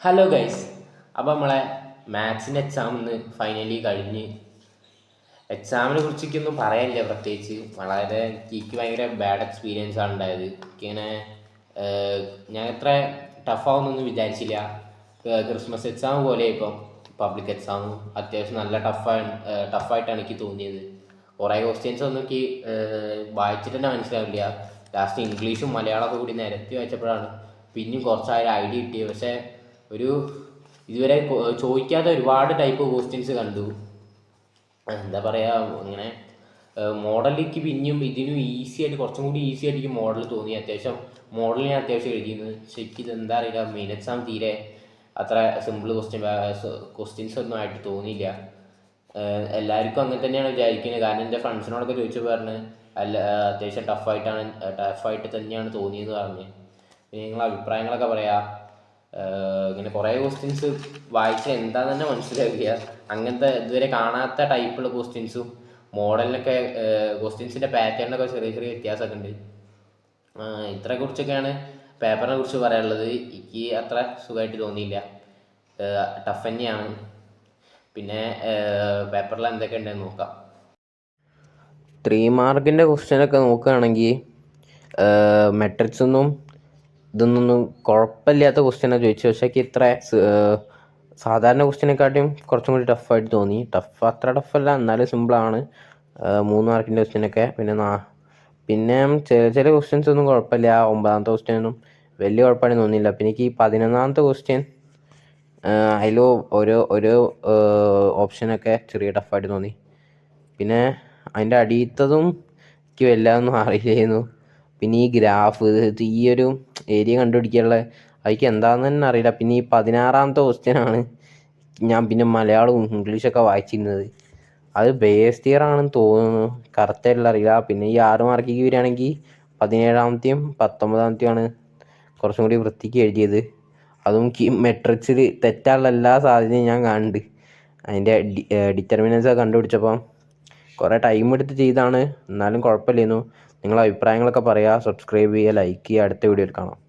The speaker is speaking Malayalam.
Hello guys. അപ്പോൾ നമ്മളെ മാത്സിൻ്റെ എക്സാം ഇന്ന് ഫൈനലി കഴിഞ്ഞ്. എക്സാമിനെ കുറിച്ചൊന്നും പറയാനില്ല പ്രത്യേകിച്ച്. വളരെ എനിക്ക് ഭയങ്കര ബാഡ് എക്സ്പീരിയൻസ് ആണ് ഉണ്ടായത്. എനിക്കിങ്ങനെ ഞാൻ ഇത്ര ടഫാവുന്നൊന്നും വിചാരിച്ചില്ല. ക്രിസ്മസ് എക്സാം പോലെ ഇപ്പം പബ്ലിക് എക്സാമും അത്യാവശ്യം നല്ല ടഫായിട്ടാണ് എനിക്ക് തോന്നിയത്. കുറേ ക്വസ്റ്റ്യൻസ് ഒന്നും എനിക്ക് വായിച്ചിട്ട് തന്നെ മനസ്സിലാവില്ല. ലാസ്റ്റ് ഇംഗ്ലീഷും മലയാളമൊക്കെ കൂടി നിരത്തി വായിച്ചപ്പോഴാണ് പിന്നെയും കുറച്ചായ ഐഡിയ കിട്ടിയത്. പക്ഷേ ഒരു ഇതുവരെ ചോദിക്കാത്ത ഒരുപാട് ടൈപ്പ് ക്വസ്റ്റ്യൻസ് കണ്ടു. എന്താ പറയുക, ഇങ്ങനെ മോഡലിലേക്ക് പിന്നെയും ഇതിനും ഈസി ആയിട്ട്, കുറച്ചും കൂടി ഈസി ആയിട്ട് എനിക്ക് മോഡൽ തോന്നി. അത്യാവശ്യം മോഡൽ ഞാൻ അത്യാവശ്യം എഴുതിയിരുന്നു. പക്ഷെ എനിക്കിത് എന്താ അറിയില്ല, മെയിൻ എക്സാം തീരെ അത്ര സിമ്പിൾ ക്വസ്റ്റ്യൻസ് ഒന്നും ആയിട്ട് തോന്നിയില്ല. എല്ലാവർക്കും അങ്ങനെ തന്നെയാണ് വിചാരിക്കുന്നത്. കാരണം എൻ്റെ ഫ്രണ്ട്സിനോടൊക്കെ ചോദിച്ചു പറഞ്ഞ് അത്യാവശ്യം ടഫായിട്ട് തന്നെയാണ് തോന്നിയെന്ന് പറഞ്ഞ്. പിന്നെ നിങ്ങളെ അഭിപ്രായങ്ങളൊക്കെ പറയാം. ഇങ്ങനെ കുറേ ക്വസ്റ്റ്യൻസ് വായിച്ചാൽ എന്താന്ന് തന്നെ മനസ്സിലാവില്ല. അങ്ങനത്തെ ഇതുവരെ കാണാത്ത ടൈപ്പുള്ള ക്വസ്റ്റ്യൻസും മോഡലിനൊക്കെ ക്വസ്റ്റ്യൻസിൻ്റെ പാറ്റേണിനൊക്കെ ചെറിയ ചെറിയ വ്യത്യാസമൊക്കെ ഉണ്ട്. ഇത്രയെ കുറിച്ചൊക്കെയാണ് പേപ്പറിനെ കുറിച്ച് പറയാനുള്ളത്. എനിക്ക് അത്ര സുഖമായിട്ട് തോന്നിയില്ല, ടഫ് തന്നെയാണ്. പിന്നെ പേപ്പറിൽ എന്തൊക്കെ ഉണ്ടെന്ന് നോക്കാം. 3 മാർക്കിൻ്റെ ക്വസ്റ്റ്യനൊക്കെ നോക്കുകയാണെങ്കിൽ മെട്രിക്സ് ഒന്നും ഇതൊന്നും കുഴപ്പമില്ലാത്ത ക്വസ്റ്റ്യനാണ് ചോദിച്ചത്. പക്ഷേ എനിക്ക് ഇത്ര സാധാരണ ക്വസ്റ്റ്യനെക്കാട്ടിയും കുറച്ചും കൂടി ടഫായിട്ട് തോന്നി. അത്ര ടഫല്ല, എന്നാലും സിമ്പിളാണ് 3 മാർക്കിൻ്റെ ക്വസ്റ്റ്യനൊക്കെ. പിന്നെ ചില ക്വസ്റ്റ്യൻസ് ഒന്നും കുഴപ്പമില്ല. 9ാമത്തെ ക്വസ്റ്റ്യനൊന്നും വലിയ കുഴപ്പമായിട്ട് തോന്നിയില്ല. പിന്നെ എനിക്ക് ഈ 11ാമത്തെ ക്വസ്റ്റ്യൻ അതിൽ ഓരോ ഓപ്ഷനൊക്കെ ചെറിയ ടഫായിട്ട് തോന്നി. പിന്നെ അതിൻ്റെ അടിയിലത്തതും എനിക്ക് വല്ലാതൊന്നും അറിയില്ലായിരുന്നു. പിന്നെ ഈ ഗ്രാഫ്, ഈ ഒരു ഏരിയ കണ്ടുപിടിക്കാനുള്ള അതിക്ക് എന്താണെന്ന് തന്നെ അറിയില്ല. പിന്നെ ഈ 16ാമത്തെ ക്വസ്റ്റ്യനാണ് ഞാൻ പിന്നെ മലയാളവും ഇംഗ്ലീഷൊക്കെ വായിച്ചിരുന്നത്. അത് ബേസ് തിയർ ആണെന്ന് തോന്നുന്നു, കറക്റ്റായിട്ടുള്ള അറിയില്ല. പിന്നെ ഈ 6 മാർക്കിക്ക് വരികയാണെങ്കിൽ 17ാമത്തെയും 19ാമത്തെയുമാണ് കുറച്ചും കൂടി വൃത്തിക്ക് എഴുതിയത്. അതും മെട്രിക്സിൽ തെറ്റാനുള്ള എല്ലാ സാധ്യതയും ഞാൻ കാണുന്നുണ്ട്. അതിൻ്റെ ഡിറ്റർമിനൻസൊക്കെ കണ്ടുപിടിച്ചപ്പം കുറേ ടൈം എടുത്ത് ചെയ്താണ്, എന്നാലും കുഴപ്പമില്ലായിരുന്നു. നിങ്ങളെ അഭിപ്രായങ്ങളൊക്കെ പറയുക, സബ്സ്ക്രൈബ് ചെയ്യുക, ലൈക്ക് ചെയ്യുക. അടുത്ത വീഡിയോയിൽ കാണാം.